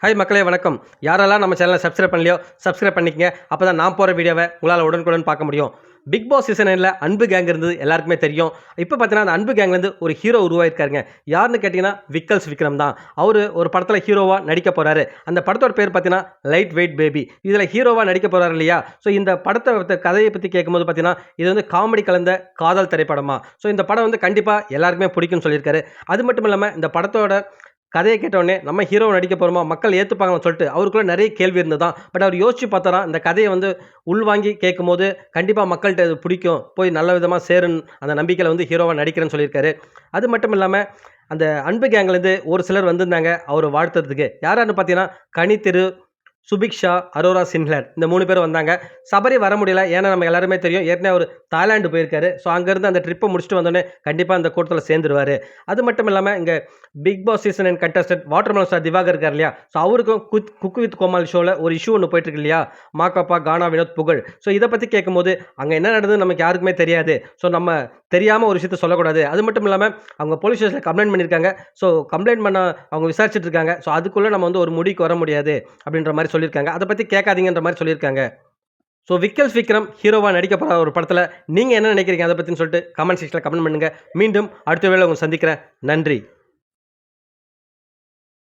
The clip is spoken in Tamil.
ஹாய் மக்களே வணக்கம். யாரெல்லாம் நம்ம சேனலை சப்ஸ்கிரைப் பண்ணலையோ சப்ஸ்கிரைப் பண்ணிக்கங்க. அப்போ தான் நான் போகிற வீடியோவை உங்களால் உடனுக்குடன் பார்க்க முடியும். பிக் பாஸ் சீசன் 9ல் அன்பு கேங் இருந்தது எல்லாருக்குமே தெரியும். இப்போ பார்த்தீங்கன்னா அந்த அன்பு கேங்லேருந்து ஒரு ஹீரோ உருவாயிருக்காருங்க. யாருன்னு கேட்டிங்கன்னா விக்கல்ஸ் விக்ரம் தான். அவர் ஒரு படத்தில் ஹீரோவாக நடிக்க போகிறாரு. அந்த படத்தோட பேர் பார்த்தீங்கன்னா லைட் வெயிட் பேபி. இதில் ஹீரோவாக நடிக்க போகிறாரு இல்லையா? ஸோ இந்த படத்தை கதையை பற்றி கேட்கும்போது பார்த்தீங்கன்னா இது வந்து காமெடி கலந்த காதல் திரைப்படமா. ஸோ இந்த படம் வந்து கண்டிப்பாக எல்லாருக்குமே பிடிக்கும்னு சொல்லியிருக்காரு. அது மட்டும் இல்லாமல் இந்த படத்தோட கதையை கேட்டோடனே நம்ம ஹீரோவை நடிக்க போகிறோமா, மக்கள் ஏற்றுப்பாங்கன்னு சொல்லிட்டு அவருக்குள்ள நிறைய கேள்வி இருந்ததான். பட் அவர் யோசிச்சு பார்த்தாராம், இந்த கதையை வந்து உள்வாங்கி கேட்கும்போது கண்டிப்பாக மக்கள்கிட்ட இது பிடிக்கும், போய் நல்ல விதமாக சேருன்னு அந்த நம்பிக்கையில் வந்து ஹீரோவாக நடிக்கிறேன்னு சொல்லியிருக்காரு. அது மட்டும் இல்லாமல் அந்த அன்பு கேங்லேருந்து ஒரு சிலர் வந்திருந்தாங்க அவரை வாழ்த்துறதுக்கு. யாராருன்னு பார்த்தீங்கன்னா கனி சுபிக்ஷா, அரோரா சின்ஹர் இந்த 3 பேரும் வந்தாங்க. சபரி வர முடியல. ஏன்னா நம்ம எல்லாருமே தெரியும் ஏற்கனவே அவர் தாய்லாந்து போயிருக்காரு. ஸோ அங்கேருந்து அந்த ட்ரிப்பை முடிச்சுட்டு வந்தோடனே கண்டிப்பாக அந்த கூட்டத்தில் சேர்ந்துருவார். அது மட்டும் இல்லாமல் இங்கே big boss season 9 contestant watermelon star Diwakar இருக்கார் இல்லையா? ஸோ அவருக்கும் குக் வித் கோமாளி ஷோவில் ஒரு இஷ்யூ ஒன்று போயிட்டுருக்கு இல்லையா? மாக்காப்பா, கானா, வினோத், புகழ். ஸோ இதை பற்றி கேட்கும்போது அங்கே என்ன நடந்தது நமக்கு யாருக்குமே தெரியாது. ஸோ நம்ம தெரியாமல் ஒரு விஷயத்த சொல்லக்கூடாது. அது மட்டும் இல்லாமல் அவங்க போலீஸ் ஸ்டேஷனில் கம்ப்ளைண்ட் பண்ணியிருக்காங்க. ஸோ கம்ப்ளைண்ட் பண்ண அவங்க விசாரிச்சுட்டு இருக்காங்க. ஸோ அதுக்குள்ளே நம்ம வந்து ஒரு முடிவுக்கு வர முடியாது அப்படின்ற மாதிரி சொல்லியிருக்காங்க. அதை பற்றி கேட்காதீங்கன்ற மாதிரி சொல்லியிருக்காங்க. ஸோ விக்கல்ஸ் விக்ரம் ஹீரோவாக நடிக்க போகிற ஒரு படத்தில் நீங்கள் என்ன நினைக்கிறீங்க அதை பற்றின்னு சொல்லிட்டு கமெண்ட் செக்ஷனில் கமெண்ட் பண்ணுங்கள். மீண்டும் அடுத்த வேளை உங்களை சந்திக்கிறேன். நன்றி.